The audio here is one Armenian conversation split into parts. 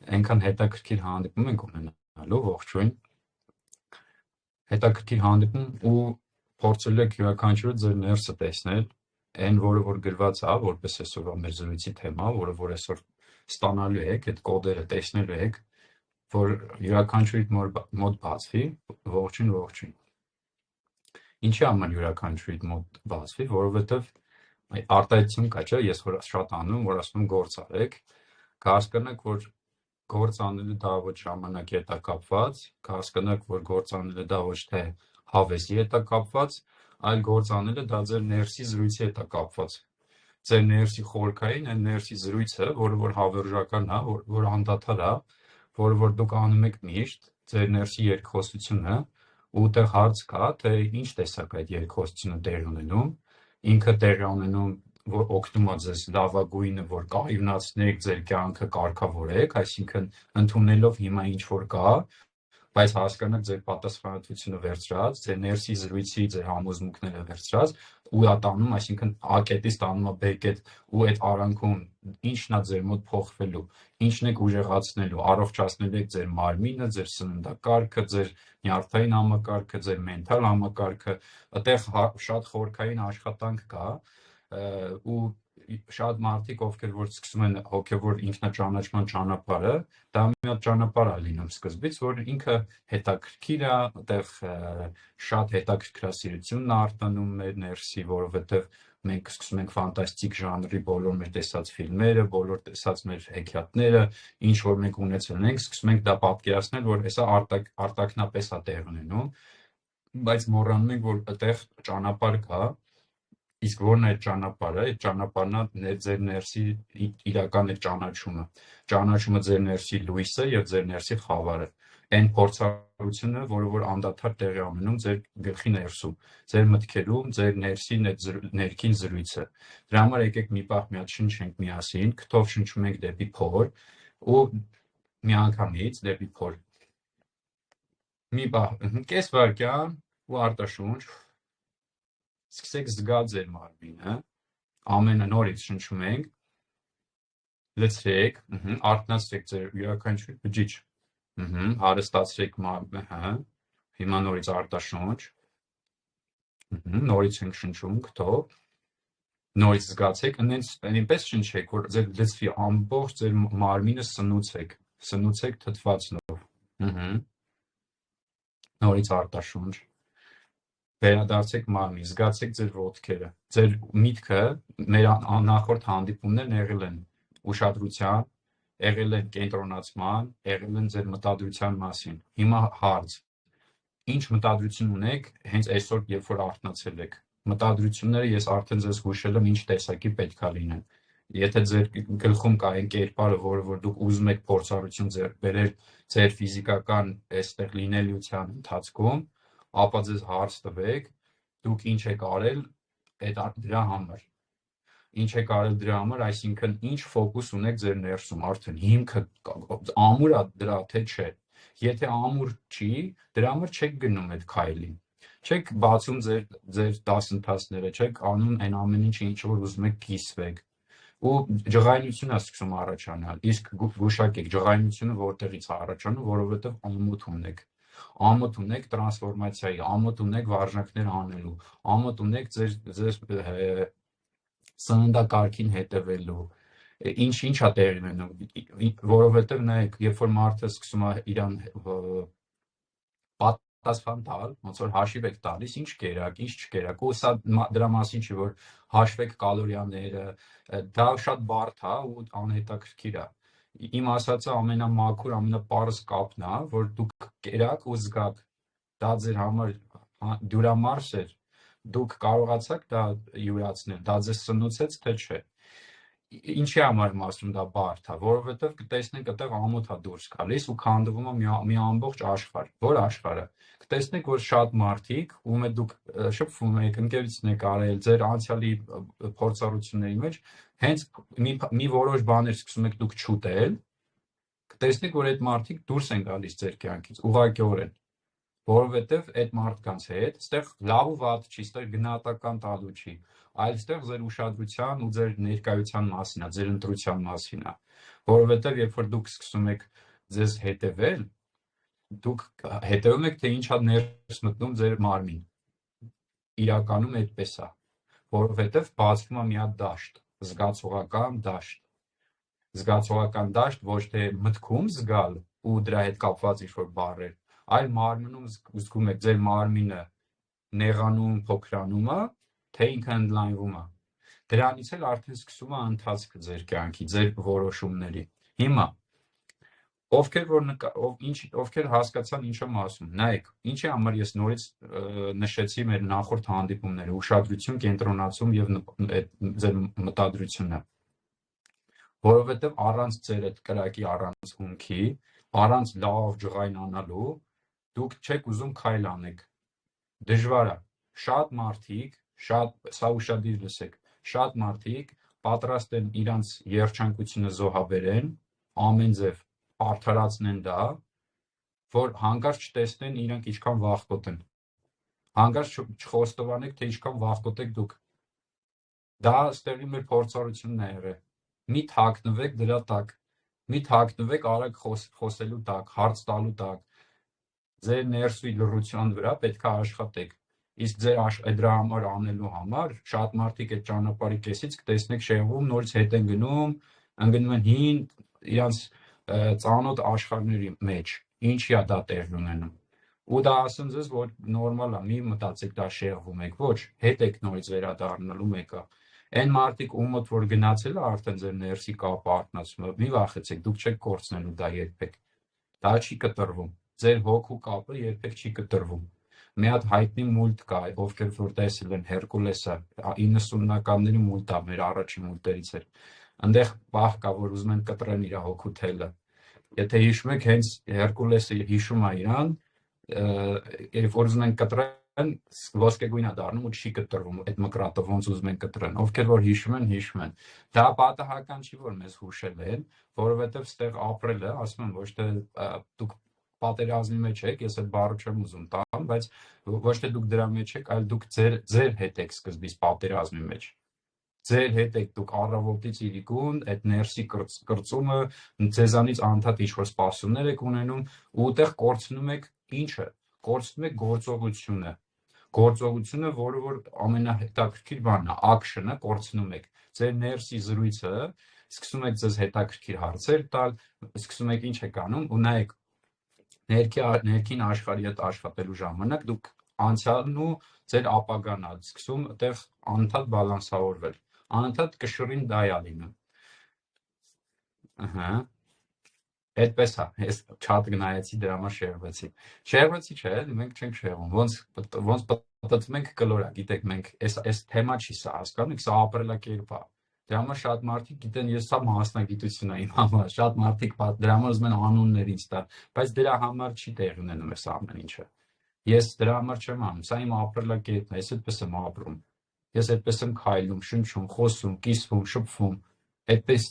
այնքան հետաքրքիր հանդիպում ենք ունենալու, ողջույն, հետաքրքիր հանդիպում ու փորձելու եք յուրաքանչյուրը ձեր ներսը տեսնել, այն որը որ գրված է, որպես այսօրվա մեր զրույցի թեմա, որը որ այսօր ստանալու եք, այդ կոդերը տեսնելու եք, որ յուրաքանչյուրի մոտ բացվի, ողջույն։ Ինչի համար յուրաքանչյուրի մոտ բացվի, որովհետև արտահայտություն կա, չէ, ես որ շատ անում, որ ասում եմ գործ արեք, կհասկանաք, որ գործ անելը դա ոչ ժամանակի հետ է կապված, կհասկանաք, որ գործ անելը դա ոչ թե հավեսի հետ է կապված, այլ գործ անելը դա ձեր ներսի զրույցի հետ է կապված։ Ձեր ներսի խորքային, այն ներսի զրույցը, որը որ հավերժական է, որ անդադար է, որը որ դուք անում եք միշտ, ձեր ներսի երկխոսությունը, ու այդտեղ հարց կա, թե ինչ տեսակ այդ երկխոսությունը տեղի ունենում, ինքը տեղի ունենում, որ օգնում է ձեզ լավագույնը, որ կայունացնեք ձեր կյանքը, կարգավորեք, այսինքն ընդունելով հիմա ինչ որ կա, բայց հասկանաք ձեր պատասխանատվությունը վերցրած, ձեր ներսի զրույցի, ձեր համոզմունքները վերցրած, ու ա տանում, այսինքն A կետից տանում է B կետ, ու այդ արանքում ինչն է ձեր մոտ փոխվելու, ինչն եք ուժեղացնելու, առողջացնելու եք ձեր մարմինը, ձեր սննդակարգը, ձեր նյարդային համակարգը, ձեր մենթալ համակարգը, այդտեղ շատ խորքային աշխատանք կա, ու շատ մարդիկ, ովքեր որ սկսում են հոգևոր ինքնաճանաչման ճանապարհը, դա մի հատ ճանապարհ է լինում սկզբից, որ ինքը հետաքրքիր է, այդտեղ շատ հետաքրքրասիրությունն է արտանում մեր ներսի, որովհետև մենք սկսում ենք ֆանտաստիկ ժանրի բոլոր մեր տեսած ֆիլմերը, բոլոր տեսած մեր հեքիաթները, ինչ որ մենք ունեցել ենք, սկսում ենք դա պատկերացնել, որ հեսա արտաքնապես է տեղ ունենում, բայց մոռանում ենք, որ այդտեղ ճանապարհ կա, իսկ որն է այդ ճանապարհը, այդ ճանապարհն է ձեր ներսի իրական այդ ճանաչումը ձեր ներսի լույսը եւ ձեր ներսի խավարը, այն փորձառությունը, որը որ անդադար տեղի ունենում ձեր գլխի ներսում, ձեր մտքերում, ձեր ներսին այդ ներքին զրույցը։ Դրա համար եկեք մի պահ մի հատ շնչենք միասին, քթով շնչում ենք դեպի փոր ու միանգամից դեպի փոր։ Մի պահ, կես վայրկյան ու արտաշունչ սկսեք զգալ ձեր մարմինը, ամենը նորից շնչում ենք, լցրեք, արթնացրեք ձեր յուրաքանչյուր բջիջ, հարստացրեք մարմինը, հիմա նորից արտաշունչ, նորից ենք շնչում քթով, նորից զգացեք, այնպես շնչեք, որ ձեր լցվի ամբողջ ձեր մարմինը սնուցեք թթվածնով, նորից արտաշունչ, վերադարձեք մարմին, զգացեք ձեր ոտքերը, ձեր միտքը, մեր նախորդ հանդիպումներն եղել են ուշադրության, եղել են կենտրոնացման, եղել են ձեր մտադրության մասին, հիմա հարց, ինչ մտադրություն ունեք հենց այսօր, երբ որ արթնացել եք, մտադրությունները ես արդեն ձեզ հուշել եմ ինչ տեսակի պետք է լինեն, եթե ձեր գլխում կա այն կերպարը, որ դուք ուզում եք փորձառություն ձեռք բերել ձեր ֆիզիկական այստեղ լինելիության ընթացքում, ապա ձեզ հարց տվեք, դուք ինչ եք արել դրա համար, ինչ եք արել դրա համար, այսինքն ինչ ֆոկուս ունեք ձեր ներսում, արդեն հիմքը ամուր է դրա, թե չէ, եթե ամուր չի, դրա համար չեք գնում այդ քայլին, չեք բացում ձեր դասընթացները, չեք անում այն ամեն ինչը, ինչ որ ուզում եք կիսվեք, ու ջղայնություն է սկսում առաջանալ, իսկ գուշակեք, ջղայնությունը որտեղից է առաջանում, որովհետև ամոթ ունեք տրանսֆորմացիայի, ամոթ ունեք վարժանքներ անելու, ամոթ ունեք ձեր սննդակարգին հետևելու, ինչ է տեղի ունենում, որովհետև նայեք, երբ որ մարդը սկսում է իրան պատասխան տալ, ոնց որ հաշիվ եք տալիս, ինչ կերակ, ինչ չկերակ, ու սա դրա մասին չի, որ հաշվեք կալորիաները, դա շատ բարդ է ու անհետաքրքիր է։ Իմ ասածը ամենամաքուր, ամենապարզ կապն է, որ դուք կերաք ու զգաք, դա ձեր համար դյուրամարս էր, դուք կարողացաք դա յուրացնել, դա ձեզ սնուցեց, թե չէ։ Ինչի համար եմ ասում դա բարդ է, որովհետև կտեսնենք այդտեղ ամոթ է դուրս գալիս ու քանդվում է մի ամբողջ աշխարհ։ Որ աշխարհը։ Կտեսնենք, որ շատ մարդիկ, ում է դուք շփվում եք, ընկերություն եք արել, ձեր անցյալի փորձառությունների մեջ, հենց մի որոշ բաներ սկսում եք դուք չուտել, կտեսնեք, որ այդ մարդիկ դուրս են գալիս ձեր կյանքից, ուղղակիորեն, որովհետև այդ մարդկանց հետ այստեղ լավ ու վատ չի, այստեղ գնահատական տալու չի, այլ այստեղ ձեր ուշադրության ու ձեր ներկայության մասին է, ձեր ընտրության մասին է։ Որովհետև երբ որ դուք սկսում եք ձեզ հետևել, դուք հետևում եք, թե ինչա ներս մտնում ձեր մարմին։ Իրականում այդպես է, որովհետև բացվում է մի հատ դաշտ, զգացողական դաշտ։ Զգացողական դաշտ ոչ թե մտքում զգալ ու դրա հետ կապված ինչ-որ բառեր, այլ մարմնում զգում եք ձեր մարմինը նեղանում, փոքրանում է, թե ինքը ընդլայնվում է։ Դրանից էլ արդեն սկսում է ընթացքը ձեր կյանքի, ձեր որոշումների։ Հիմա ովքեր հասկացան ինչ եմ ասում, նայեք, ինչի համար ես նորից նշեցի մեր նախորդ հանդիպումները, ուշադրություն, կենտրոնացում եւ ձեր մտադրությունը, որովհետեւ առանց ձեր այդ կրակի, առանց հումքի, առանց լավ ջղայն անալու, դուք չեք ուզում քայլ անեք։ Դժվար է։ Շատ մարդիկ, սա ուշադիր լսեք, շատ մարդիկ պատրաստ են իրանց երջանկությունը զոհաբերեն, ամեն ձև արդարացնեն դա, որ հանկարծ չտեսնեն իրանք ինչքան վախկոտ են։ Հանկարծ չխոստովանեք, թե ինչքան վախկոտ եք դուք։ Դա ստեղի մեր փորձառությունն է եղել։ Մի թաքնվեք դրա տակ, մի թաքնվեք արագ խոսելու տակ, հարց տալու տակ, ձեր ներսի լռության վրա պետք է աշխատեք։ Իսկ ձեր դրա համար անելու համար շատ մարդիկ այդ ճանապարհի կեսից կտեսնեք շեղվում, նորից հետ են գնում, ընկնում են հին իրանց ծանոթ աշխարհների մեջ, ինչի է դա տեղի ունենում։ Ու դա ասեմ ձեզ, որ նորմալ է, մի մտածեք դա շեղվում եք, ոչ, հետ եք նորից վերադառնալու մեկը։ Այն մարդիկ ու մոտ որ գնացել է արդեն ձեր ներսի կապը արտնացումը, մի վախեցեք, դուք չեք կորցնելու դա երբեք։ Դա չի կտրվում։ Ձեր հոգու կապը երբեք չի կտրվում։ Մի հատ հայտնի մուլտ կա, ովքեր որ տեսել են Հերկուլեսը, 90-ականների մուլտ է, մեր առաջին մուլտերից էր։ Այնտեղ պահ կա, որ ուզում են կտրեն իր հոգու թելը։ Եթե հիշում եք, հենց Հերկուլեսը հիշում է իրան, երբ որ ուզում են կտրեն, ոսկեգույն է դառնում ու չի կտրվում այդ մկրատը, ոնց ուզում են կտրեն։ Ովքեր որ հիշում են։ Դա պատահական չի, որ մեզ հուշել են, որովհետև ստեղ ապրելը, ասում եմ, ոչ թե դուք պատերազմի մեջ եք, ես այդ բառը չեմ ուզում տալ, բայց ոչ թե դուք դրա մեջ եք, այլ դուք ձեր հետ եք սկզբից պատերազմի մեջ։ Ձեր հետ եք դուք առավոտից իրիկուն, այդ ներսի կրծումը, ձեզանից անդադ ինչ-որ սպասումներ եք ունենում, ու ուտեղ կորցնում եք ինչը, կորցնում եք գործողությունը, որը որ ամենահետաքրքիր բանն է, action-ը կորցնում եք, ձեր ներսի զրույցը, սկսում եք ձեզ հետաքրքիր հարցեր տալ, սկսում եք ինչ եք անում, ու նայեք, ներքին աշխարհի հետ աշխատելու ժամանակ դուք անցյալն ու ձեր ապագան ա սկսում այդտեղ անընդհատ բալանսավորվել, անընդհատ կշռին դա է լինում։ Այդպես է, ես չաթ գնայեցի դրա համար շեղվեցի չէ, մենք չենք շեղվում, ոնց պատտվում ենք կլորա, գիտեք, մենք այս թեմա չի սա, հասկանում եք, սա ապրելակերպ է։ Դրա համար շատ մարդիկ գիտեն, ես սա մասնագիտություն է իմ համար, շատ մարդիկ դրա համար ուզում են անուններ ինձ տալ, բայց դրա համար չի տեղի ունենում այս ամեն ինչը։ Ես դրա համար չեմ անում, սա իմ ապրելակերպն է, ես այդպես եմ ապրում։ Ես այդպես եմ քայլում, շնչում, խոսում, կիսվում, շփվում։ Այդպես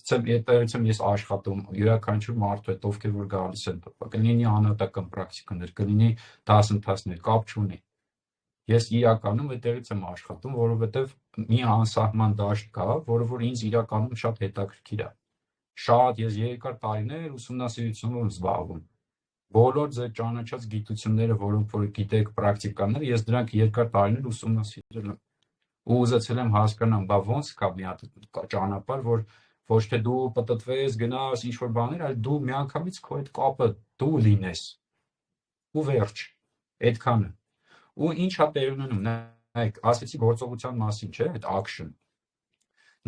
եմ ես աշխատում, յուրաքանչյուր մարդու հետ, ովքեր որ գալիս են, կլինի անհատական պրակտիկաներ, կլինի դասընթացներ, կապ չունի։ Ես իրականում այդտեղից եմ աշխատում, որովհետև մի անսահման դաշտ կա, որը որ ինձ իրականում շատ հետաքրքիր է։ Շատ ես երկար տարիներ ուսումնասիրությունով եմ զբաղվում։ Բոլոր ձեր ճանաչած գիտությունները, որոնք որ գիտեք, պրակտիկաներ, ես դրանք երկար տարիներ ուսումնասիրել եմ։ Ու ուզեցել եմ հասկանամ, բա ոնց կա մի հատ ճանապարհ, որ ոչ թե դու պտտվես, գնաս ինչ-որ բաներ, այլ դու միանգամից քո այդ կապը դու լինես։ Ու վերջ, այդքանը։ Ու ինչա տեղի ունենում, նայեք, ասեցի գործողության մասին, չէ՞, այդ action։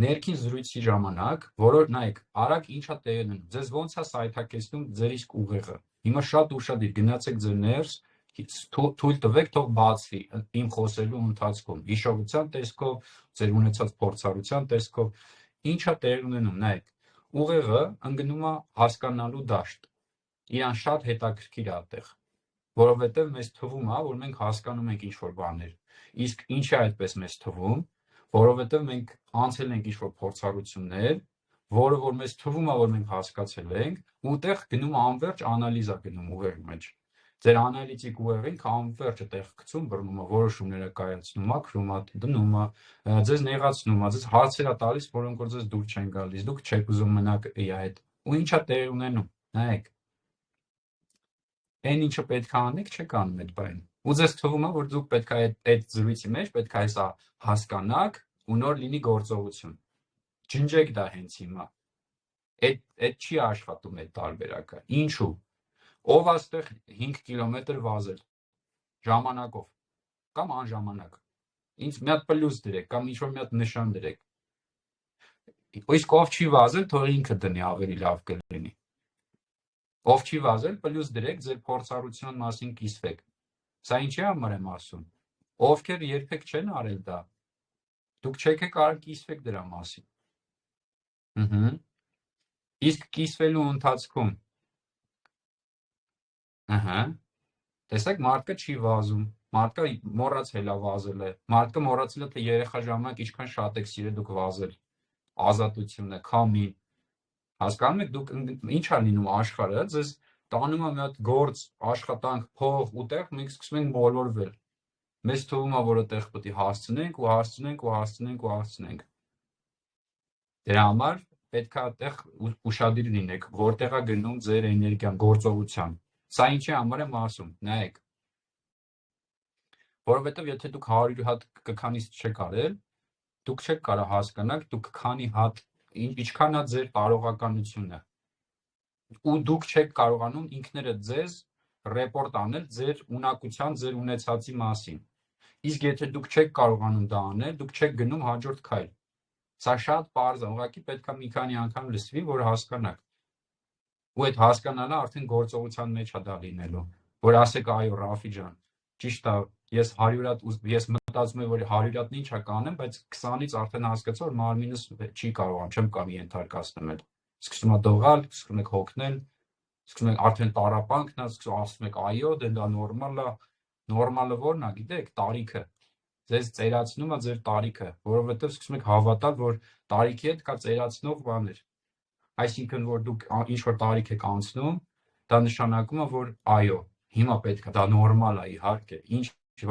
Ներքին զրույցի ժամանակ, որոր նայեք, արագ ինչա տեղի ունենում, ձեզ ոնց է սայթաքեցնում ձեր իսկ ուղեղը։ Հիմա շատ ուշադիր գնացեք ձեր ներս, թույլ տվեք, թող բացվի իմ խոսելու ընթացքում, հիշողության տեսքով, ձեր ունեցած փորձառության տեսքով, ինչա տեղի ունենում, նայեք, ուղեղը ընկնում է հասկանալու դաշտ։ Իրան շատ հետաքրքիր է այդտեղ, որովհետև մեզ թվում է, որ մենք հասկանում ենք ինչ-որ բաներ։ Իսկ ինչ է այդպես մեզ թվում, որովհետև մենք անցել ենք ինչ-որ փորձառություններ, որը որ մեզ թվում է, որ մենք հասկացել ենք, ու այդտեղ գնում անverջ անալիզ է գնում ուղեղի մեջ։ Ձեր անալիտիկ ուղեղին անverջ այդտեղ գցում, բռնում է, որոշումները կայացնում, մաքրում է, դնում է, ձեզ նեղացնում է, ձեզ հարցեր է տալիս, որոնք որ ձեզ դուր չեն գալիս, դուք չեք ուզում մնաք իր հետ ու ինչա տեղ ունենում, նայեք, այն ինչը պետք է անեք, չեք անում այդ բանը։ Ու ձեզ թվում է, որ դուք պետք է այդ զրույցի մեջ պետք է հեսա հասկանաք ու նոր լինի գործողություն։ Ջնջեք դա հենց հիմա։ Այդ չի աշխատում այդ տարբերակը։ Ինչու՞։ Ով աստեղ 5 կիլոմետր վազել ժամանակով կամ անժամանակ։ Ինձ մի հատ պլյուս դրեք կամ ինչ-որ մի հատ նշան դրեք։ Իսկ ով չի վազել, թող ինքը դնի, ավելի լավ կլինի։ Ով չի վազել, պլյուս դրեք, ձեր փորձառության մասին կիսվեք։ Սա ինչի համար եմ ասում։ Ովքեր երբեք չեն արել դա, դուք չեք կարող կիսվեք դրա մասին։ Իսկ կիսվելու ընթացքում, տեսեք, մարդը չի վազում, մարդը մոռացել է վազել է, մարդը մոռացել է, թե երեխա ժամանակ ինչքան շատ եք սիրել դուք վազել, ազատությունը, քամին, հասկանում եք, դուք ինչ է լինում աշխարհը, ձեզ տանում է մի հատ գործ, աշխատանք, փող ու տեղ, մենք սկսում ենք մոլորվել, մեզ թվում է, որ այդտեղ պետք է հասցնենք ու հասցնենք ու հասցնենք ու հասցնենք։ Դրա համար պետք է այդտեղ ուշադիր լինեք, որտեղ է գնում ձեր էներգիան, գործողության։ Սա ինչի համար եմ ասում, նայեք, որովհետև եթե դուք 100 հատ կքանից չեք արել, դուք չեք կարող հասկանալ, դուք քանի հատ, ինչքան է ձեր կարողականությունը, ու դուք չեք կարողանում ինքներդ ձեզ ռեպորտ անել ձեր ունակության, ձեր ունեցածի մասին։ Իսկ եթե դուք չեք կարողանում դա անել, դուք չեք գնում հաջորդ քայլ։ Սա շատ պարզ է, ուղղակի պետք է մի քանի անգամ լսվի, որ հասկանաք։ Ու այդ հասկանալը արդեն գործողության մեջ է դա լինելու, որ ասեք այո, Ռաֆի ջան, ճիշտ է, ես 100 հատ ես մտածում եմ, որ 100 հատն ինչ է կանեմ, բայց 20-ից արդեն հասկացա, որ մարմինս չի կարողանում, չեմ կարող ենթարկացնել այդ։ Սկսում է դողալ, սկսում եք հոգնել, սկսում եք արդեն տառապանքն է, սկսում ասում եք այո, դե դա նորմալ է, նորմալը ո՞րն է, գիտեք, տարիքը։ Ձեզ ծերացնում է ձեր տարիքը, որովհետև սկսում եք հավատալ, որ տարիքի հետ կա ծերացնող բաներ։ Այսինքն, որ դուք ինչ-որ տարիք եք անցնում, դա նշանակում է, որ այո, հիմա պետք է, դա նորմալ է, իհարկե,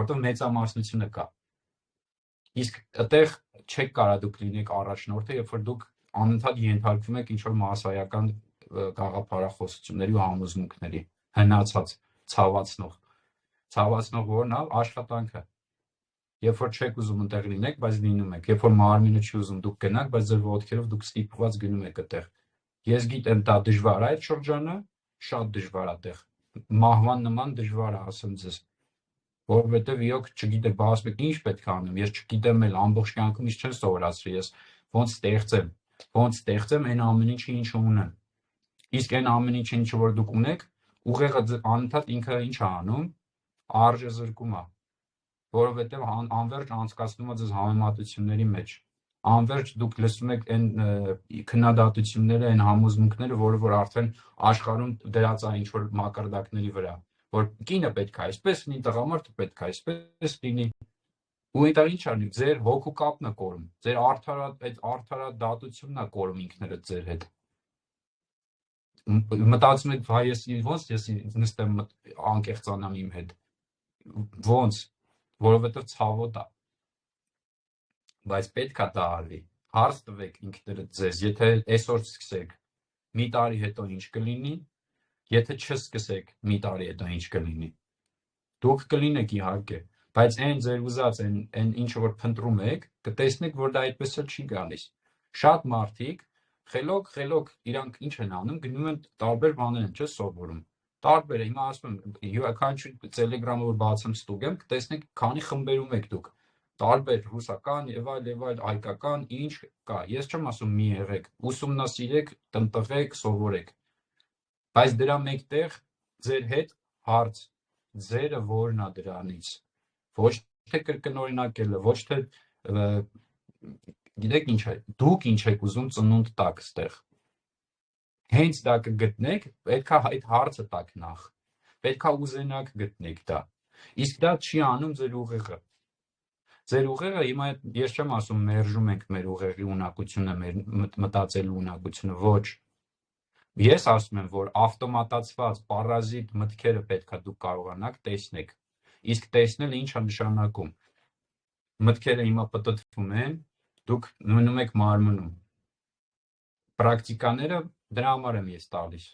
որտեղ մեծամասնությունը կա։ Իսկ այդտեղ չեք կարող դուք լինեք առաջնորդը, երբ որ դուք անընդհատ ենթարկվում եք ինչ-որ մասսայական գաղափարախոսությունների ու համոզմունքների, հնացած, ցավացնող որն է, աշխատանքը։ Երբ որ չեք ուզում այնտեղ լինեք, բայց լինում եք, երբ որ մարմինը չի ուզում դուք գնաք, բայց ձեր ոտքերով դուք ստիպված գնում եք այդտեղ։ Ես գիտեմ, դա դժվար է այդ շրջանը, շատ դժվար է այդտեղ։ Մահվան նման դժվար է, ասեմ ձեզ։ Որովհետև իհոք չգիտեք, ասում եք ինչ պետք է անեմ, ես չգիտեմ էլ ամբողջ կյանքում ինչ չեն սովորացրի, ես ոնց ստեղծեմ այն ամեն ինչը ինչ ունեմ։ Իսկ այն ամեն ինչը որ դուք ունեք, ուղեղը անընդհատ ինքը ինչ է անում, արժեզրկում է, որովհետև անվերջ անցկացնում է ձեզ համեմատությունների մեջ, անվերջ դուք լսում եք այն քննադատությունները, այն համոզմունքները, որ արդեն աշխարհում դրած է ինչ-որ մակարդակների վրա, որ կինը պետք է այսպես լինի, տղամարդը պետք է այսպես լինի, ու այդտեղ ինչ անի, ձեր հոգու կապն է կորում, ձեր արդարադատությունն է կորում ինքներդ ձեր հետ։ Մտածում եք, վայ, ոնց ես նստեմ անկեղծանամ իմ հետ, ոնց, որովհետև ցավոտ է, բայց պետք է դա արվի, հարց տվեք ինքներդ ձեզ, եթե այսօր սկսեք, մի տարի հետո ինչ կլինի, եթե չսկսեք, մի տարի հետո ինչ կլինի, դուք կլինեք իհարկե, բայց այն ձեր ուզած, այն ինչը որ փնտրում եք, կտեսնեք, որ դա այդպես էլ չի գալիս, շատ մարդիկ, խելոք, իրանք ինչ են անում, գնում են տարբեր բաներ են, չէ՞ սովորում, տարբեր է, հիմա ասում եմ, յուրաքանչյուր Telegram-ը որ բացեմ ստուգեմ, կտեսնեք քանի խմբերում եք դուք, տարբեր ռուսական եւ այլ հայկական, ինչ կա, ես չեմ ասում մի եղեք, ուսումնասիրեք, տնտղեք, սովորեք, բայց դրա մեկտեղ ձեր հետ հարց, ձերը որն է դրանից, ոչ թե կրկնօրինակելը, ոչ թե գիտեք ինչ է, դուք ինչ եք ուզում ծնունդ տաք ստեղ, հենց դա կգտնեք, պետք է այդ հարցը տաք նախ, պետք է ուզենաք գտնեք դա, իսկ դա չի անում ձեր ուղեղը, հիմա ես չեմ ասում մերժում ենք մեր ուղեղի ունակությունը, մեր մտածելու ունակությունը, ոչ, ես ասում եմ, որ ավտոմատացված պարազիտ մտքերը պետք է դուք կարողանաք տեսնեք, իսկ տեսնել ինչ է նշանակում, մտքերը հիմա պտտվում են, դուք մնում եք մարմնում, պրակտիկաները Դրա համար եմ ես տալիս։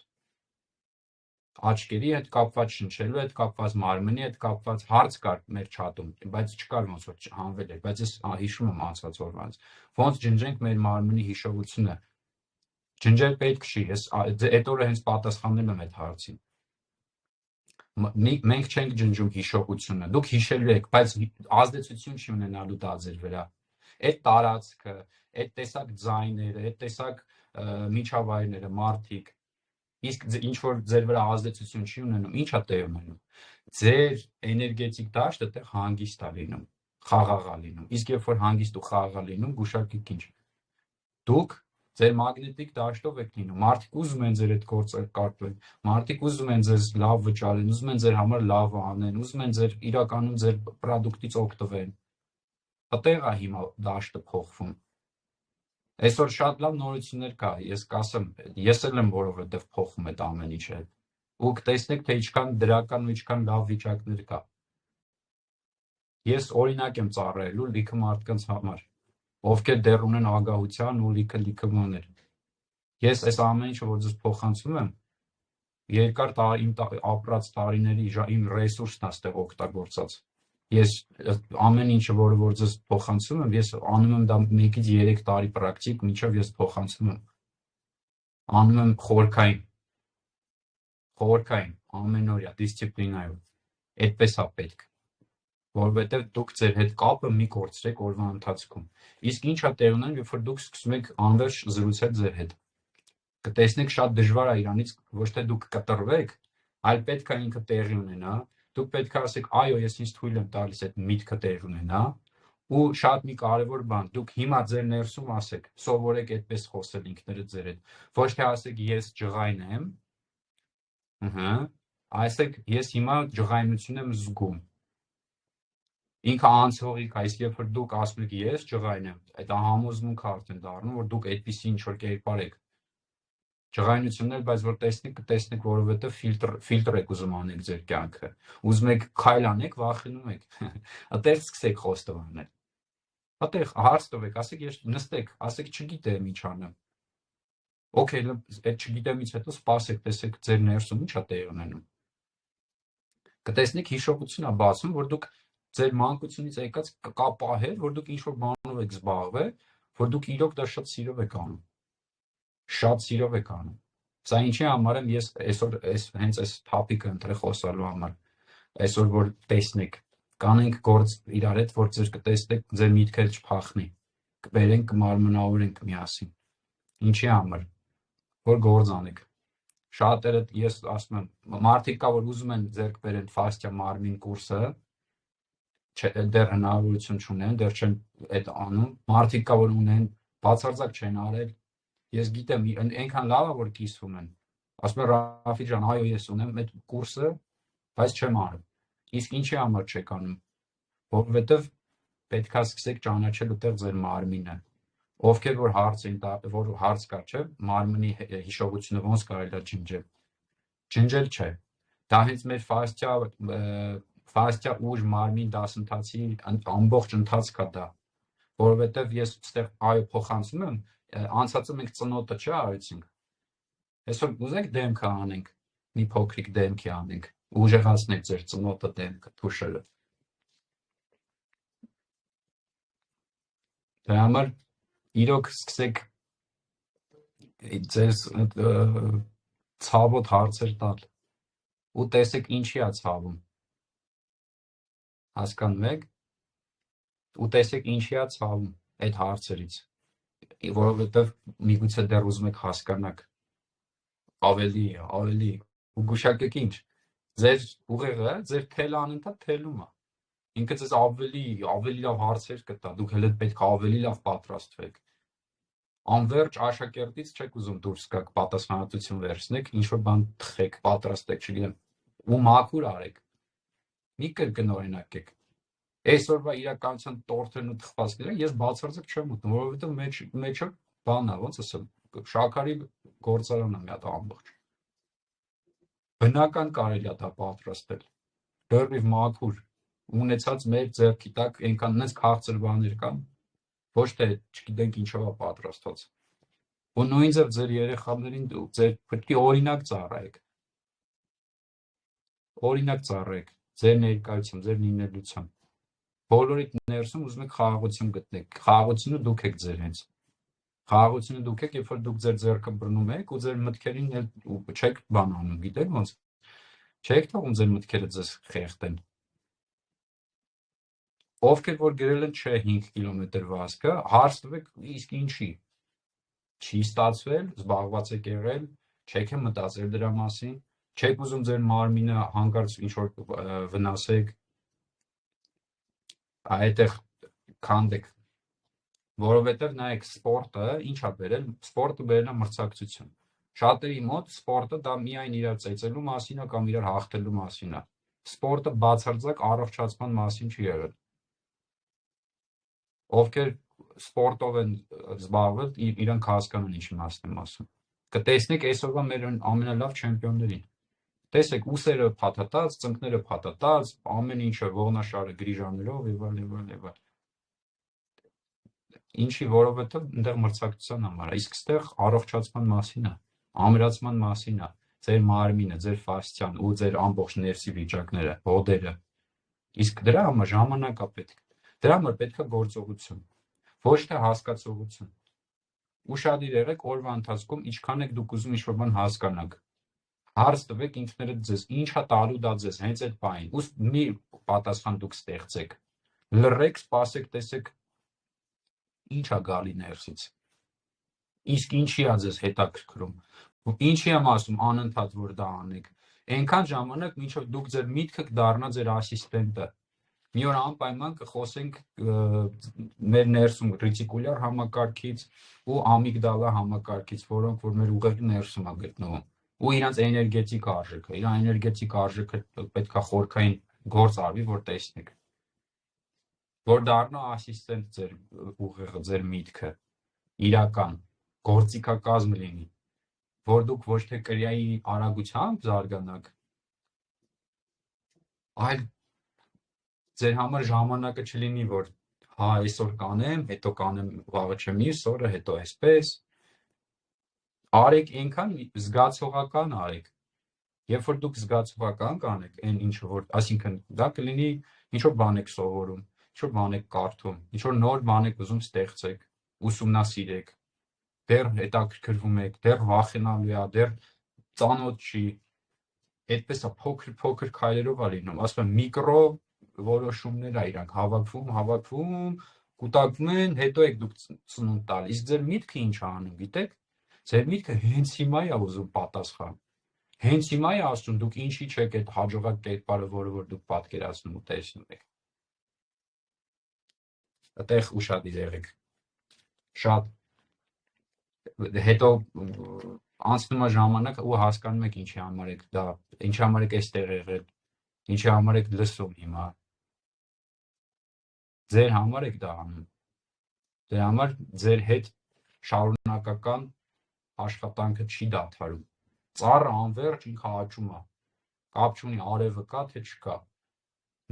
Աչքերի հետ կապված, շնչելու հետ կապված, մարմնի հետ կապված հարց կար մեր չաթում, բայց չկար ոնց որ հանվել էր, բայց ես հիշում եմ անցած օրվանից։ Ոնց ջնջենք մեր մարմնի հիշողությունը։ Ջնջել պետք չի, ես այդ օրը հենց պատասխանել եմ այդ հարցին։ Մենք չենք ջնջում հիշողությունը, դուք հիշելու եք, բայց ազդեցություն չի ունենալու դա ձեր վրա։ Այդ տարածքը, այդ տեսակ ձայները, այդ տեսակ միջավայրները, մարդիկ, իսկ ինչ որ ձեր վրա ազդեցություն չի ունենում, ի՞նչ է տեղ ունենում։ Ձեր էներգետիկ դաշտը տեղ հանգիստ է լինում, խաղաղ է լինում։ Իսկ երբ որ հանգիստ ու խաղաղ է լինում, գուշակեք ինչ։ Դուք ձեր մագնետիկ դաշտով եք լինում։ Մարդիկ ուզում են ձեր այդ գործը կարգեն, մարդիկ ուզում են ձեզ լավ վճարեն, ուզում են ձեր համար լավ անեն, ուզում են ձեր իրականում ձեր պրոդուկտից օգտվեն։ Այդտեղ է հիմա դաշտը փոխվում։ Այսօր շատ լավ նորություններ կա, ես կասեմ, ես էլ եմ որովհետև փոխում այդ ամեն ինչը։ Ու կտեսնեք, թե ինչքան դրական ու ինչքան լավ վիճակներ կա։ Ես օրինակ եմ ծառայելու լիքը մարդկանց համար, ովքեր դեռ ունեն ագահության ու լիքը բաներ։ Ես այս ամեն ինչը, որ ձեզ փոխանցում եմ, երկար իմ ապրած տարիների իմ ռեսուրսն է ստեղ օգտագործած։ Ես ամեն ինչը, որ ձեզ փոխանցում եմ, ես անում եմ դա 1-ից 3 տարի պրակտիկ, մինչև ես փոխանցում եմ։ Անում եմ խորքային, ամենօրյա դիսցիպլինայով։ Այդպես է պետք, որովհետև դուք ձեր հետ կապը մի կորցրեք օրվա ընթացքում։ Իսկ ինչ է տեղ ունենում, երբ որ դուք սկսում եք անվերջ զրուցել ձեր հետ։ Կտեսնեք շատ դժվար է իրանից ոչ թե դուք կտրվեք, այլ պետք է ինքը տեղի ունենա։ Դուք պետք է ասեք, այո, ես ինձ թույլ եմ տալիս այդ միտքը տեղ ունենա, ու շատ մի կարևոր բան, դուք հիմա ձեր ներսում ասեք, սովորեք այդպես խոսել ինքներդ ձեր հետ, ոչ թե ասեք ես ջղայն եմ, ասեք ես հիմա ջղայնություն եմ զգում։ Ինքը անցողիկ է, իսկ երբ որ դուք ասում եք ես ջղայն եմ, այդ համոզմունք արդեն դառնում, որ դուք այդպիսի ինչ որ կերպար եք։ Ջղայնություններ, բայց որ տեսնեք, որովհետև ֆիլտր եք ուզում անեք ձեր կյանքը։ Ուզում եք քայլ անեք, վախենում եք։ Այդտեղ սկսեք խոստովանել։ Այդտեղ հարց տվեք, ասեք ես նստեք, ասեք չգիտեմ ինչ անեմ։ Okay, այդ չգիտեմից հետո սպասեք, տեսեք ձեր ներսում ինչ է տեղի ունենում։ Կտեսնեք հիշողություն է բացում, որ դուք ձեր մանկությունից եկած կա պահեր, որ դուք ինչ որ բանով եք զբաղվել, որ դուք իրոք դա շատ սիրով եք անում։ Շատ սիրով եք անում։ Սա ինչի համար եմ ես այսօր հենց այս topic-ը ընտրել խոսալու համար։ Այսօր որ տեսնեք, կանենք գործ իրար հետ, որ ձեր կտեսնեք, ձեր միտքը չփախնի։ Կբերենք, կմարմնավորենք միասին։ Ինչի համար, որ գործ անեք։ Շատերը ես ասում եմ, մարդիկ կա որ ուզում են ձեռք բերեն ֆաստիա մարմին կուրսը, դեռ հնարավորություն չունեն, դեռ չեն այդ անում։ Մարդիկ կա որ ունեն, բացարձակ չեն արել։ Ես գիտեմ, այնքան լավ է որ կիսվում են։ Ասում են Ռաֆի ջան, այո, ես ունեմ այդ կուրսը, բայց չեմ արում։ Իսկ ինչի համար չեք անում։ Որովհետև պետքա սկսեք ճանաչել ուտեղ ձեր մարմինը։ Ովքեր որ հարց կա, չէ, մարմնի հիշողությունը ոնց կարելի է ջնջել։ Ջնջել չէ։ Դա հենց մեր ֆաստիա ուժ մարմին դասընթացի ամբողջ ընթացք է դա։ Որովհետև ես այստեղ այո փոխանցում եմ, անցածը մենք ծնոտը չէ արեցինք։ Այսօր ուզենք դեմքը անենք, մի փոքրիկ դեմքի անենք, ուժեղացնենք ձեր ծնոտը դեմքը թուշելը։ Դրա համար իրոք սկսեք ձեզ ցավոտ հարցեր տալ ու տեսեք ինչի է ցավում։ Հասկանում եք։ Ու տեսեք ինչի է ցավում այդ հարցերից, որովհետև միգուցե դեռ ուզում եք հասկանաք ավելի ու գուշակեք ինչ, ձեր ուղեղը, ձեր թելը անընդհատ թելում է։ Ինքը ձեզ ավելի լավ հարցեր կտա, դուք հենց պետք է ավելի լավ պատրաստվեք։ Անverջ աշակերտից չեք ուզում դուրս գաք, պատասխանատվություն վերցնեք, ինչ որ բան թխեք, պատրաստեք, չգիտեմ, ու մաքուր արեք։ Մի կրկնօրինակեք։ Այսօրվա իրականության տորթերն ու թխվածքները ես բացարձակ չեմ ուտում, որովհետև մեջը բան է, ոնց ասեմ, շաքարի գործարան է մի հատ ամբողջ։ Բնական կարելի է դա պատրաստել։ Լրիվ մաքուր, ունեցած մեր ձեռքի տակ այնքան նենց քաղցր բաներ կան, ոչ թե չգիտենք ինչով է պատրաստված։ ու նույն ձև ձեր երեխաներին ձեր պետք է օրինակ ծառայեք։ Օրինակ ծառայեք ձեր ներկայությամբ, ձեր լինելությամբ։ Բոլորիդ ներսում ուզում եք խաղաղություն գտնեք։ Խաղաղությունը դուք եք ձեր հենց։ Խաղաղությունը դուք եք, երբ որ դուք ձեր ձեռքը բռնում եք ու ձեր մտքերին չեք բան անում, գիտեք ոնց։ Չեք թողում ձեր մտքերը ձեզ խեղդեն։ Ովքեր որ գրել են չէ 5 կիլոմետր վազքը, հարց տվեք, իսկ ինչի։ Չի ստացվել, զբաղված եք եղել, չեք մտածել դրա մասին, չեք ուզում ձեր մարմինը հանկարծ ինչ-որ վնասեք, այդտեղ քանդեք, որովհետև նայեք սպորտը ինչ ա բերել, սպորտը բերել է մրցակցություն։ Շատերի մոտ սպորտը դա միայն իրար ծեծելու մասին է կամ իրար հաղթելու մասին է։ Սպորտը բացարձակ առողջացման մասին չի եղել։ Ովքեր սպորտով են զբաղվել, իրանք հասկանում են ինչ իմաստ եմ ասում։ Կտեսնեք այսօրվա մեր ամենալավ չեմպիոններին։ Տեսեք, ուսերը փաթաթած, ծնկները փաթաթած, ամեն ինչը ողնաշարը գրիժաներով եւ այլ եւ այլ եւ այլ։ Ինչի, որովհետեւ այնտեղ մրցակցության համար է, իսկ այստեղ առողջացման մասին է, ամրացման մասին է, ձեր մարմինը, ձեր ֆասցիան ու ձեր ամբողջ ներսի վիճակները, հոդերը։ Իսկ դրա համար ժամանակ է պետք։ Դրա համար պետք է գործողություն, ոչ թե հասկացողություն։ Ուշադիր եղեք օրվա ընթացքում ինչքան եք դուք ուզում ինչ-որ բան հասկանաք։ Հարց տվեք ինքներդ ձեզ, ինչ է տալու դա ձեզ հենց այդ բանին։ Ու մի պատասխան դուք ստեղծեք։ Լռեք, սպասեք, տեսեք ինչ է գալի ներսից։ Իսկ ինչի է ձեզ հետաքրքրում։ Ինչի եմ ասում անընդհատ որ դա անեք։ Այնքան ժամանակ, մինչև դուք ձեր միտքը կդառնա ձեր ասիստենտը։ Մի օր անպայման կխոսենք մեր ներսում ռետիկուլյար համակարգից ու ամիգդալա համակարգից, որոնք որ մեր ուղեղի ներսում է գտնվում։ Ու իրանց էներգետիկ արժեքը, իրան էներգետիկ արժեքը պետք է խորքային գործ արվի, որ տեսնեք։ Որ դառնա ասիստենտ ձեր ուղեղը, ձեր միտքը, իրական, գործիքակազմ լինի, որ դուք ոչ թե կրիայի արագությամբ զարգանաք, այլ ձեր համար ժամանակը չլինի, որ հա այսօր կանեմ, հետո կանեմ վաղը չեմ մյուս օրը, հետո այսպես։ Արեք այնքան զգացողական արեք։ Երբ որ դուք զգացողական կանեք, այն ինչը որ, այսինքն դա կլինի ինչ-որ բան եք սովորում, ինչ-որ բան եք կարդում, ինչ-որ նոր բան եք ուզում ստեղծեք, ուսումնասիրեք, դեռ հետաքրքրվում եք, դեռ վախենալու է, դեռ ծանոթ չի, այդպես է փոքր քայլերով է լինում, ասում եմ միկրո որոշումներ է իրանք հավաքվում, կուտակվում են, հետո եք դուք ծնունդ տալ, իսկ ձեր միտքը ինչ է անում, գիտեք, ձեր միտքը հենց հիմա է ուզում պատասխան, հենց հիմա է ասում դուք ինչի չեք այդ հաջողակ կերպարը, որը որ դուք պատկերացնում ու տեսնում եք։ Այդտեղ ուշադիր եղեք։ Շատ հետո անցնում է ժամանակ ու հասկանում եք ինչի համար եք դա, ինչի համար եք այստեղ եղել, ինչի համար եք լսում հիմա։ Ձեր համար եք դա անում։ Դրա համար ձեր հետ շարունակական աշխատանքը չի դադարում։ Ծառը անվերջ ինքը աճում է։ Կապ չունի արևը կա թե չկա։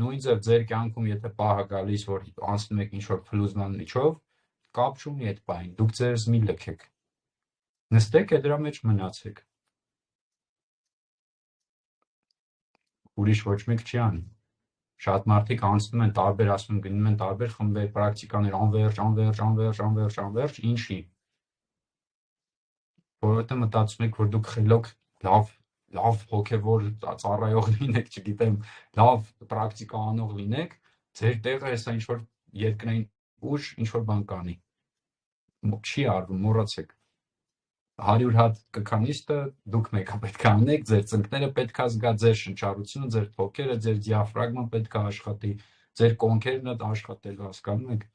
Նույն ձև ձեր կյանքում եթե պահը գալիս, որ անցնում եք ինչ-որ փլուզման միջով, կապ չունի այդ բանին, դուք ձեզ մի լքեք։ Նստեք դրա մեջ մնացեք։ Ուրիշ ոչ մեկ չի անի։ Շատ մարդիկ անցնում են տարբեր, ասում գնում են տարբեր խմբեր, պրակտիկաներ, անվերջ, ինչի։ Որովհետև մտածում եք, որ դուք խելոք լավ հոգևոր ծառայող լինեք, չգիտեմ, լավ պրակտիկա անող լինեք, ձեր տեղը հեսա ինչ-որ երկնային ուժ ինչ-որ բան կանի։ Չի արվում, մոռացեք։ 100 հատ կքանիստը դուք մեկը պետք է անեք, ձեր ծնկները պետք է զգա, ձեր շնչառությունը, ձեր թոքերը, ձեր դիաֆրագման պետք է աշխատի, ձեր կոնքերն աշխատելու, հասկանում եք։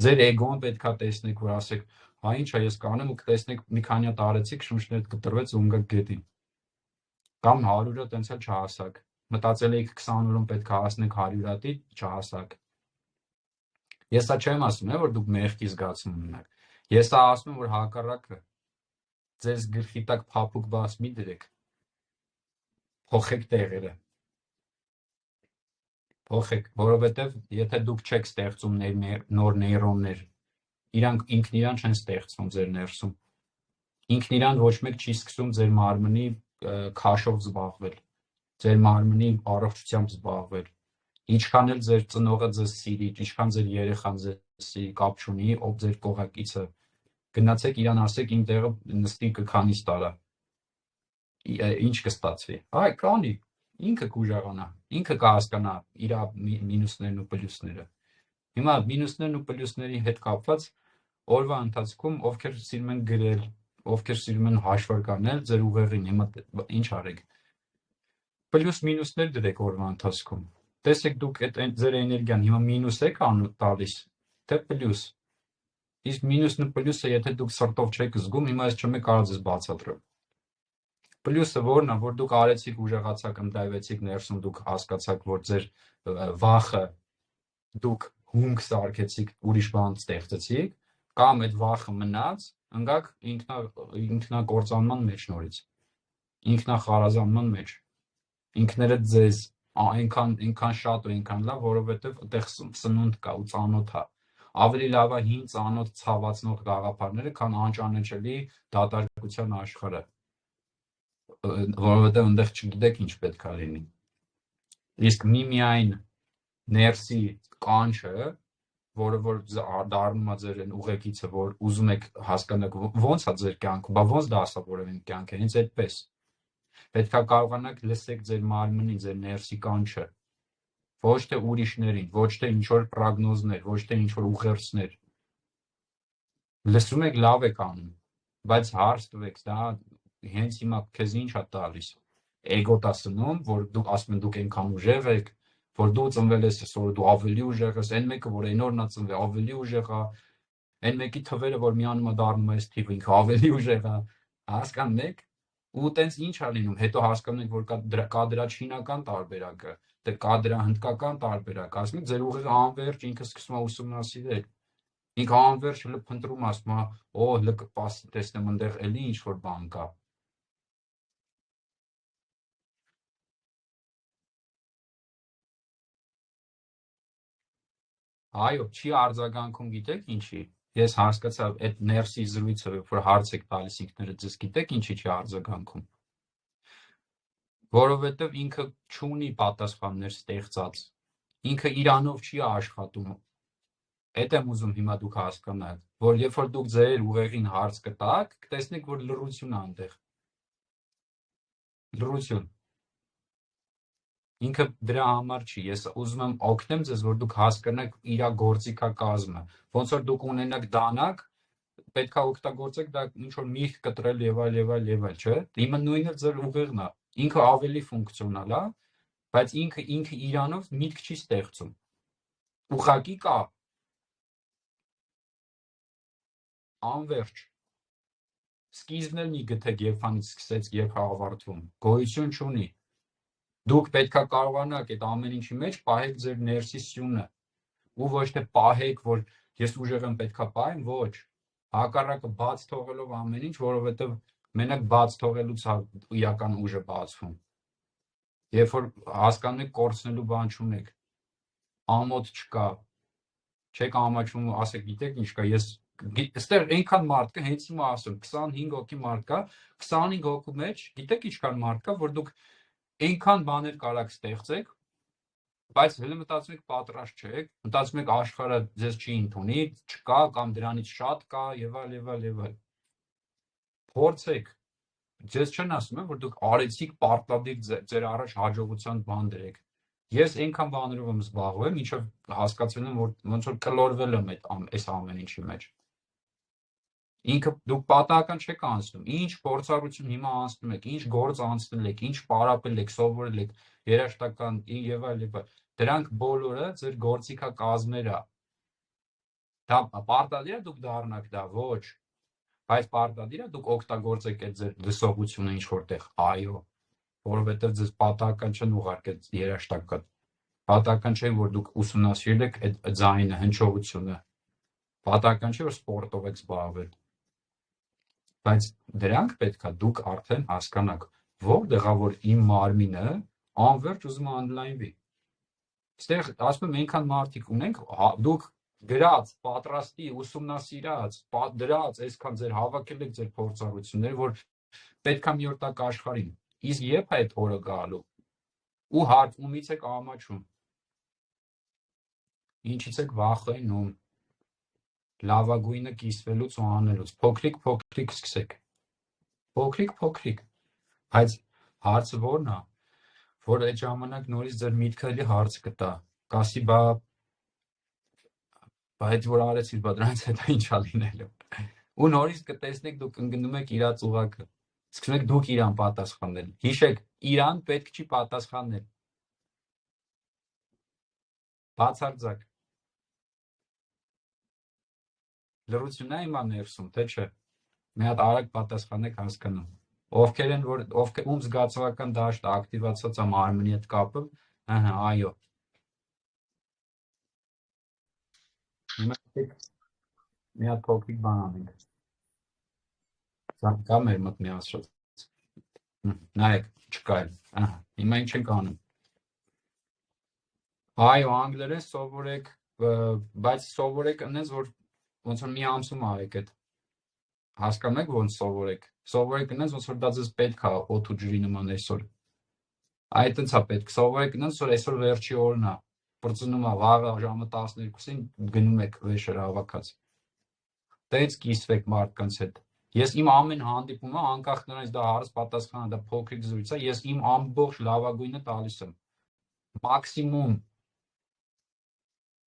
Ձեր էգոն պետք է տեսնեք, որ ասեք, հա ինչ է ես կանեմ ու կտեսնեք մի քանի հատ արեցիք, շունչներդ կտրվեց ու ընկեք գետին։ Կամ 100-ը տենց էլ չհասակ։ Մտածել եք 20 օրում պետք է հասնեք 100 հատի, չհասակ։ Ես դա չեմ ասում, որ դուք մեղքի զգացում ունենաք։ Ես դա ասում եմ, որ հակառակը ձեզ գլխի տակ փափուկ բաց մի դրեք, փոխեք տեղերը, փոխեք, որովհետև եթե դուք չեք ստեղծում նոր նեյրոններ, իրանք ինքն իրան չեն ստեղծվում ձեր ներսում, ինքն իրան ոչ մեկ չի սկսում ձեր մարմնի քաշով զբաղվել, ձեր մարմնի առողջությամբ զբաղվել, ինչքան էլ ձեր ծնողը ձեզ սիրի, ինչքան ձեր երեխան ձեզ սիրի, կապ չունի, ով ձեր կողակիցը, գնացեք իրան ասեք իմ տեղը նստի քանիս տարա, ինչ կստացվի, այ կանի, ինքը կուժեղանա, ինքը կհասկանա իր մինուսներն ու պլյուսները։ Հիմա մինուսներն ու պլյուսների հետ կապված օրվա ընթացքում ովքեր սիրում են գրել, ովքեր սիրում են հաշվարկ անել, ձեր ուղեղին հիմա ինչ արեք։ Պլյուս մինուսներ դրեք օրվա ընթացքում։ Տեսեք դուք այդ ձեր էներգիան հիմա մինուս եք տալիս, թե պլյուս։ Իսկ մինուսն ու պլյուսը եթե դուք սրտով չեք զգում, հիմա այս չեմ կարող ձեզ բացատրել։ Պլյուսը որն է, որ դուք արեցիք, ուժեղացաք, ընդդայվեցիք ներսում, դուք հասկացաք, որ ձեր վախը դուք հունք սարքեցիք, ուրիշ բան ստեղծեցիք, կամ այդ վախը մնաց, ընկաք ինքնակործանման մեջ նորից, ինքնախարազանման մեջ, ինքներդ ձեզ այնքան շատ ու այնքան լավ, որովհետև այդտեղ սնունդ կա ու ծանոթ է, ավելի լավ է հին ծանոթ ցավացնող գաղափարները, քան անճանաչելի դատարկության աշխարհը, որովհետև այնտեղ չգիտեք ինչ պետք է լինի։ Իսկ միայն ներսի կանչը, որը որ դառնում է ձեր ուղեկիցը, որ ուզում եք հասկանաք ո՞նց է ձեր կյանքը, բա ո՞նց դասավորել են կյանքը, հենց այդպես։ Պետք է կարողանաք լսեք ձեր մարմնի, ձեր ներսի կանչը, ոչ թե ուրիշներին, ոչ թե ինչ-որ պրոգնոզներ, ոչ թե ինչ-որ ուղերձներ։ Լսում եք, լավ եք անում, բայց հարց տվեք, դա հենց հիմա քեզ ինչ է տալիս։ Էգոտ է սնում, որ դուք ասում են դուք այնքան ուժեղ եք, որ դու ծնվել ես այսօր, դու ավելի ուժեղ ես, այն մեկը, որ այն օրն է ծնվել, ավելի ուժեղ է, այն մեկի թվերը, որ միանում է դառնում է այս թիվը, ինքը ավելի ուժեղ է, հասկանում եք, ու տենց ինչ է լինում, հետո հասկանում եք, որ կա դրա չինական տարբերակը, կա դրա հնդկական տարբերակը, ասում եք, ձեր ուղեղը անվերջ ինքը սկսում է ուսումնասիրել, ինքը անվերջ փնտրում ասում է, օ, լք պասի տեսնեմ այնտեղ էլի ինչ որ բան կա։ Այո, չի արձագանքում, գիտեք ինչի։ Ես հասկացա այդ ներսի զրույցը, որ հարց եք տալիս ինքներդ ձեզ, գիտեք ինչի չի արձագանքում։ Որովհետև ինքը չունի պատասխաններ ստեղծած։ Ինքը իրանով չի աշխատում։ Այդ եմ ուզում հիմա դուք հասկանաք, որ երբ որ դուք ձեր ուղեղին հարց կտաք, կտեսնեք, որ լռություն է այնտեղ։ Լռություն։ Ինքը դրա համար չի, ես ուզում եմ օգնեմ ձեզ, որ դուք հասկանաք իր գործիքակազմը, ոնց որ դուք ունենաք դանակ, պետք է օգտագործեք դա ինչ որ միրգ կտրել եւ այլ, չէ՞։ Հիմա նույնը ձեր ուղեղն է, ինքը ավելի ֆունկցիոնալ է, բայց ինքը իրանով միտք չի ստեղծում։ Ուղղակի կա անվերջ։ Սկիզբն էլ մի գտեք, երբանից սկսեց, երբ ավարտվում, գոյություն չունի։ Դուք պետք է կարողանաք այդ ամեն ինչի մեջ պահեք ձեր ներսի սյունը, ու ոչ թե պահեք, որ ես ուժեղ եմ, պետք է պահեմ, ոչ։ Հակառակը բաց թողելով ամեն ինչ, որովհետև մենակ բաց թողելուց իրական ուժը բացվում։ Երբ որ հասկանում եք կորցնելու բան չունեք, ամոթ չկա, չեք ամաչում, ասեք, գիտեք ինչ կա, ես այստեղ այնքան մարդ կա, հենց հիմա ասում, 25 հոգի մարդ կա, 25 հոգու մեջ, գիտեք ինչքան մարդ կա, որ դուք այնքան բաներ կարաք ստեղծեք, բայց հենց մտածում եք պատրաստ չեք, մտածում եք աշխարհը ձեզ չի ընդունի, չկա կամ դրանից շատ կա եւ այլ։ Փորձեք, ձեզ չեն ասում, որ դուք արեցիք պարտադիր ձեր առաջ հաջողության բան դրեք։ Ես այնքան բաներով եմ զբաղվել, մինչև հասկացել եմ, որ ոնց որ կլորվել եմ այս ամեն ինչի մեջ։ Ինքը դուք պատահական չեք անցնում, ինչ փորձառություն հիմա անցնում եք, ինչ գործ անցնել եք, ինչ պարապել եք, սովորել եք, երաժշտական եւ այլ, դրանք բոլորը ձեր գործիքակազմեր է։ Դա պարտադիր է դուք դառնաք դա, ոչ, բայց պարտադիր է դուք օգտագործեք այդ ձեր լսողությունը ինչ որտեղ, այո, որովհետեւ ձեզ պատահական չեն ուղարկել երաժշտական, պատահական չէ, որ դուք ուսումնասիրել եք այդ ձայնը, հնչողությունը, պատահական չէ, որ սպորտով եք զբաղվել։ Բայց դրանք պետքա դուք արդեն հասկանաք, որտեղ է որ իմ մարմինը անվերջ ուզում է ընդլայնվի։ Այստեղ ասում եմ, այնքան մարդիկ ունենք, դուք գրած, պատրաստի, ուսումնասիրած, դրած, այսքան ձեր հավաքել եք ձեր փորձառությունները, որ պետք է մի օր տակ աշխարհին։ Իսկ երբ է այդ օրը գալու։ Ու հարց ումից եք ամաչում։ Ինչից եք վախենում։ Լավագույնը կիսվելուց ու անելուց։ Փոքրիկ սկսեք։ Փոքրիկ։ Բայց հարցը ո՞րն է, որ այդ ժամանակ նորից ձեր միտքը էլի հարց կտա։ Կասի բա այդ որ արեցիր, բա դրանից հետո ինչա լինելու։ Ու նորից կտեսնեք դուք ընկնում եք իրաց ուղակը։ Սկսում եք դուք իրան պատասխանել։ Հիշեք, իրան պետք չի պատասխանել։ Բացարձակ։ Լրությունն է հիմա ներսում, թե չէ։ Մի հատ արագ պատասխանեք հասկանում։ Ովքեր են, ում զգացողական դաշտը ակտիվացած է մարմնի հետ կապը, այո։ Հիմա մի հատ փոքրիկ բան անենք։ Կա մեր մոտ մի ասած։ Նայեք, չկա էլ։ Հիմա ինչ ենք անում։ Այո, անգլերեն սովորեք, բայց սովորեք այնպես, որ ոնց որ մի ամսում արեք այդ։ Հասկանում եք ոնց սովորեք։ Սովորեք այնպես, ոնց որ դա ձեզ պետք է օդ ու ջրի նման այսօր։ Այդ այնց է պետք։ Սովորեք այնպես, որ այսօր վերջի օրն է։ Բրծնում է վաղը ժամը 12-ին գնում եք վեշեր հավաքած։ Դից կիսվեք մարդկանց հետ։ Ես իմ ամեն հանդիպումը, անկախ նրանից դա հարց պատասխանը, դա փոքրիկ զրույց է, ես իմ ամբողջ լավագույնը տալիս եմ։ Մաքսիմում։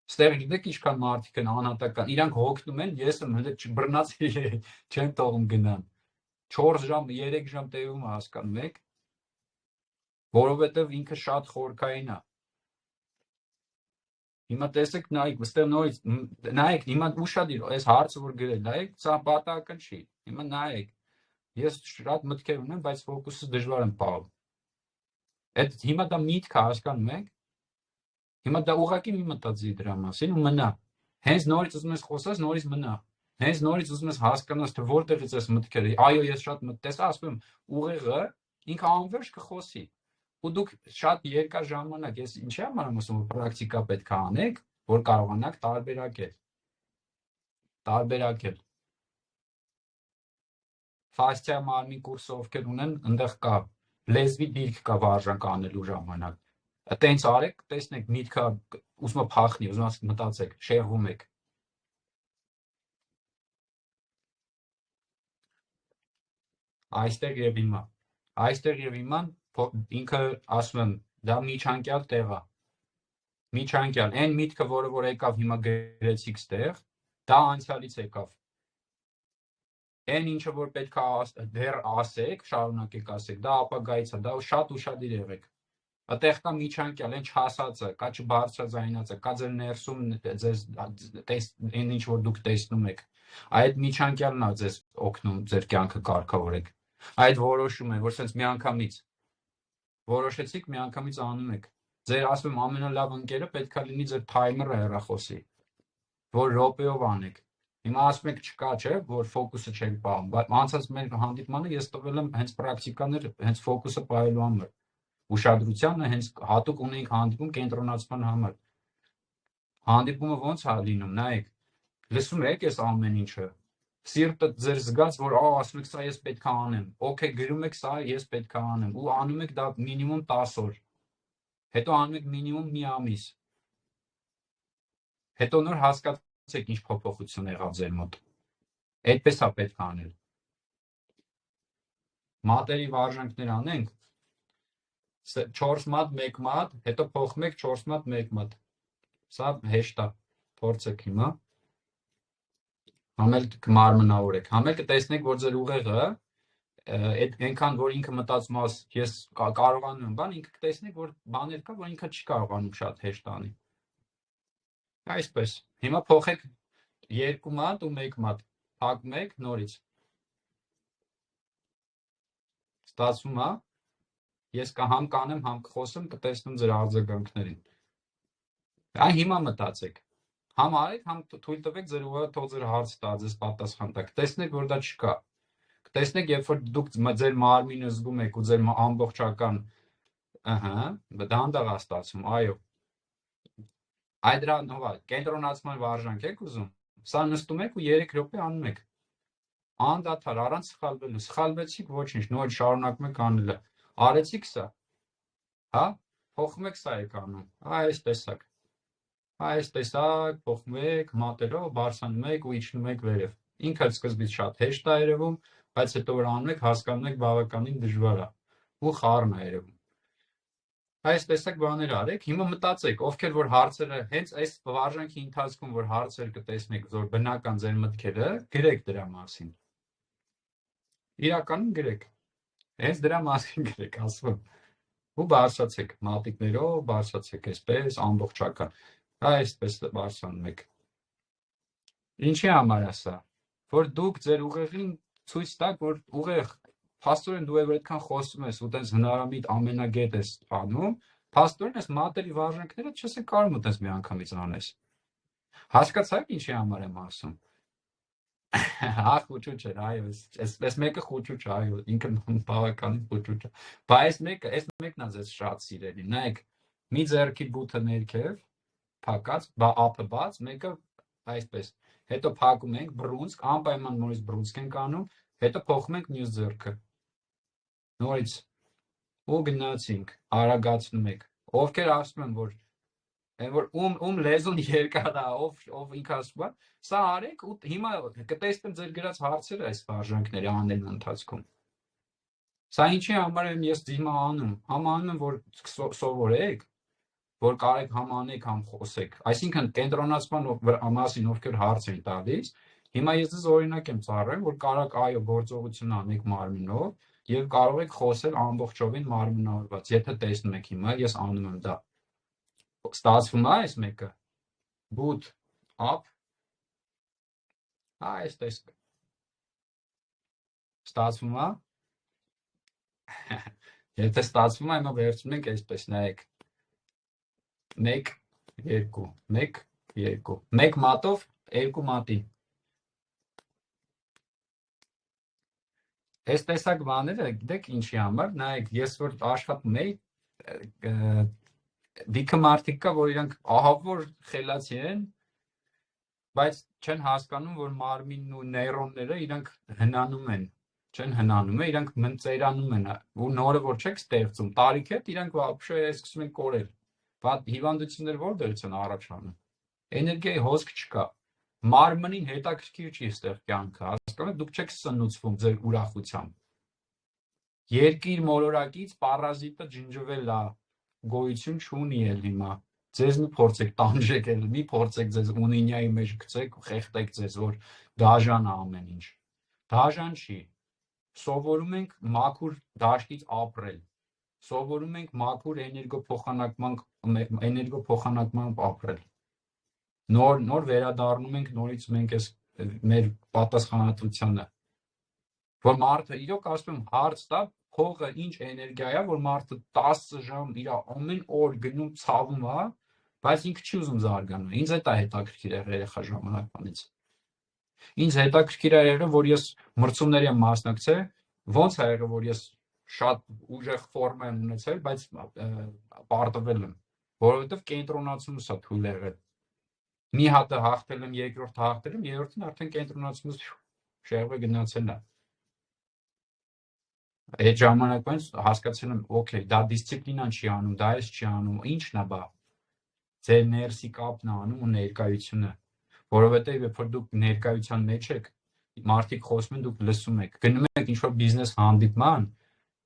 Ստեղ գիտեք ինչքան մարդիկ են անհատական, իրանք հոգնում են, ես եմ հենց բռնած չեմ թողում գնան։ 4 ժամ, 3 ժամ տևում է, հասկանում եք, որովհետև ինքը շատ խորքային է։ Հիմա տեսեք, նայեք, ստեղ նորից նայեք, հիմա ուշադիր, այս հարցը որ գրել, նայեք, սա պատահական չի։ Հիմա նայեք, ես շատ մտքեր ունեմ, բայց ֆոկուսը դժվար եմ պահում։ Այդ հիմա դա միտք է, հասկանում եք։ Հիմա դա ուղղակի մի մտածի դրա մասին ու մնա։ Հենց նորից ուզում ես խոսես, նորից մնա։ Հենց նորից ուզում ես հասկանաս, թե որտեղից ես մտքերը։ Այո, ես շատ տեսա, ասում եմ, ուղեղը ինքը անվերջ կխոսի։ Ու դուք շատ երկար ժամանակ, ես ինչի համար եմ ասում, որ պրակտիկա պետք է անեք, որ կարողանաք տարբերակել։ Ֆաստիա մարմին կուրսը ովքեր ունեն, այնտեղ կա լեզվի դիրք կա վարժանք անելու ժամանակ։ Տենց արեք, տեսնեք, միտքը ուզում է փախնի, ուզում է մտածեք, շեղվում եք։ Այստեղ եւ հիմա ինքը ասում եմ, դա միջանկյալ տեղ է։ Միջանկյալ, այն միտքը, որ եկավ հիմա գրեցիք ստեղ, դա անցյալից եկավ։ Այն ինչը որ պետք է դեռ ասեք, շարունակեք ասեք, դա ապագայից է, դա շատ ուշադիր եղեք։ Այդտեղ կա միջանկյալ, այն չհասածը, կա չբարձրաձայնածը, կա ձեր ներսում ձեզ այն ինչ որ դուք տեսնում եք։ Այդ միջանկյալն է ձեզ օգնում ձեր կյանքը կարգավորեք։ Այդ որոշում է, որ sense միանգամից որոշեցիք, միանգամից անում եք։ Ձեր ասում եմ ամենալավ ընկերը պետք է լինի ձեր թայմերը հեռախոսի, որ րոպեով անեք։ Հիմա ասում եք չկա, չէ, որ ֆոկուսը չեք պահում, բայց անցած մեր հանդիպմանը ես տվել եմ հենց պրակտիկաներ, հենց ֆոկուսը պահելու համար։ Ուշադրությանը հենց հատուկ ունենք հանդիպում կենտրոնացման համար։ Հանդիպումը ոնց է լինում, նայեք, լսում եք այս ամեն ինչը։ Սիրտը ձեր զգաց, որ ասում եք սա ես պետք է անեմ։ Okay, գրում եք սա ես պետք է անեմ ու անում եք դա մինիմում 10 օր։ Հետո անում եք մինիմում մի ամիս։ Հետո նոր հասկացեք ինչ փոփոխություն եղավ ձեր մոտ։ Այդպես է պետք է անել։ Մատերի վարժանքներ անենք։ 4 մատ, 1 մատ, հետո փոխում եք 4 մատ, 1 մատ։ Սա հեշտ է։ Փորձեք հիմա։ Համել կմարմնավորեք։ Համել կտեսնեք, որ ձեր ուղեղը այդ այնքան որ ինքը մտածում է, ես կարողանում եմ, բան ինքը կտեսնեք, որ բաներ կա, որ ինքը չի կարողանում շատ հեշտ անի։ Այսպես։ Հիմա փոխեք 2 մատ ու 1 մատ։ Փակում եք նորից։ Ստացվում է։ Ես համ կանեմ, համ կխոսեմ, կտեսնեմ ձեր արձագանքներին։ Այ հիմա մտածեք։ Համ արեք, համ թույլ տվեք ձեր ուղեղը թող ձեր հարց տա, ձեզ պատասխան տա։ Կտեսնեք, որ դա չկա։ Կտեսնեք, երբ որ դուք ձեր մարմինը զգում եք ու ձեր ամբողջական, դանդաղ է ստացվում, այո։ Այդ դրան հովա կենտրոնացման վարժանք եք ուզում։ Սա նստում եք ու 3 րոպե անում եք։ Անդադար առանց սխալվելու։ Սխալվեցիք ոչինչ, նոր շարունակում եք անելը։ Արեցիք սա, հա? Փոխում եք սա եք անում։ Այս տեսակ։ Այս տեսակ փոխում եք, մատերով բարձրանում եք ու իջնում եք վերև։ Ինքը սկզբից շատ հեշտ է երևում, բայց հետո որ անում եք, հասկանում եք բավականին դժվար է ու խառն է երևում։ Այս տեսակ բաներ արեք, հիմա մտածեք, ովքեր որ հարցերը հենց այս վարժանքի ընթացքում որ հարցեր կտեսնեք, որ բնական ձեր մտքերը, գրեք դրա մասին։ Իրականում գրեք։ Հենց դրա մասին գրեք, ասում եմ։ Ու բարձրացեք մատիկներով, բարձրացեք այսպես ամբողջական։ Այսպես բարձրանում եք։ Ինչի համար է սա, որ դուք ձեր ուղեղին ցույց տաք, որ ուղեղ փաստորեն դու այդքան խոսում ես ու տես հնարամիտ ամենագետ ես անում, փաստորեն այս մատերի վարժանքները չես կարող մտես մի անգամից անես։ Հասկացա՞ք ինչի համար եմ ասում։ Հա, խոճուճ է, այո, այս մեկը խոճուճ է, այո, ինքը բավականին խոճուճ է։ Բայց այս մեկն է ձեզ շատ սիրելի։ Նայեք, մի ձեռքի բութը ներքև, փակած, ափը բաց, մեկը այսպես։ Հետո փակում ենք բռունցք, անպայման նորից բռունցք ենք անում, հետո փոխում ենք մյուս ձեռքը։ Նորից ու գնացինք, արագացնում եք։ Ովքեր ասում են, որ ում լեզուն երկար է, ով ինքը ասում է, սա արեք ու հիմա կտեսնեմ ձեր գրած հարցերը այս վարժանքների անելու ընթացքում։ Սա ինչի համար եմ ես հիմա անում։ Համ անում եմ, որ սովորեք, որ կարեք համ անեք, համ խոսեք։ Այսինքն կենտրոնացման մասին ովքեր հարց են տալիս, հիմա ես ձեզ օրինակ եմ ծառայում, որ կարաք այո գործողություն անեք մարմինով եւ կարող եք խոսել ամբողջովին մարմնավորված։ Եթե տեսնում եք հիմա ես անում եմ դա։ Ստացվում է այս մեկը։ Boot up։ Այս տեսք։ Ստացվում է։ Եթե ստացվում է, հիմա վերցնում ենք այսպես, նայեք։ 1 2 1 2 1 մատով 2 մատի։ Այս տեսակ բաները գիտեք ինչի համար, նայեք, ես որ աշխատում եի, դիքը մարդիկ կա, որ իրանք ահավոր խելացի են, բայց չեն հասկանում, որ մարմինն ու նեյրոնները իրանք հնանում են, չեն հնանում են, իրանք մնծերանում են, ու նորը որ չեք ստեղծում, տարիք հետ իրանք вообще սկսում են կորել։ Բայց հիվանդություններ որտեղից են առաջանում։ Էներգիայի հոսք չկա։ Մարմնին հետաքրքիր չի այստեղ կյանքը, հասկանում եք, դուք չեք սնուցվում ձեր ուրախությամբ։ Երկիր մոլորակից պարազիտը ջնջվել է, գոյություն չունի էլ հիմա։ Ձեզ մի փորձեք տանջեք, մի փորձեք ձեզ ունինիայի մեջ գցեք ու խեղդեք ձեզ, որ դաժան է ամեն ինչ։ Դաժան չի։ Սովորում ենք մաքուր դաշտից ապրել։ Սովորում ենք մաքուր էներգոփոխանակմամբ ապրել։ Նոր վերադառնում ենք նորից մենք այս մեր պատասխանատվությանը։ Որ մարդը իրոք ասում եմ հարց տա, փողը ինչ էներգիա է, որ մարդը 10 ժամ իր ամեն օր գնում ցավում է, բայց ինքը չի ուզում զարգանալ։ Ինձ այդ է հետաքրքիր եղել երեխա ժամանակվանից։ Ինձ հետաքրքիր է եղել, որ ես մրցումների եմ մասնակցել, ոնց է եղել, որ ես շատ ուժեղ ֆորմա եմ ունեցել, բայց պարտվել եմ, որովհետև կենտրոնացումս է թույլ եղել։ Մի հատը հաղթել եմ, երկրորդը հաղթել եմ, երրորդին արդեն կենտրոնացումս շեղվե գնացել է։ Այդ ժամանակվանից հասկացել եմ, օքեյ, դա դիսցիպլինան չի անում, դա էս չի անում, ի՞նչն է բա։ Ձեր ներսի կապն է անում ու ներկայությունը, որովհետև երբ որ դուք ներկայության մեջ եք, մարդիկ խոսում են, դուք լսում եք, գնում եք ինչ-որ բիզնես հանդիպման,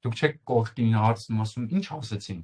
դուք չեք կողքին հարցնում, ասում ինչ ասեցին,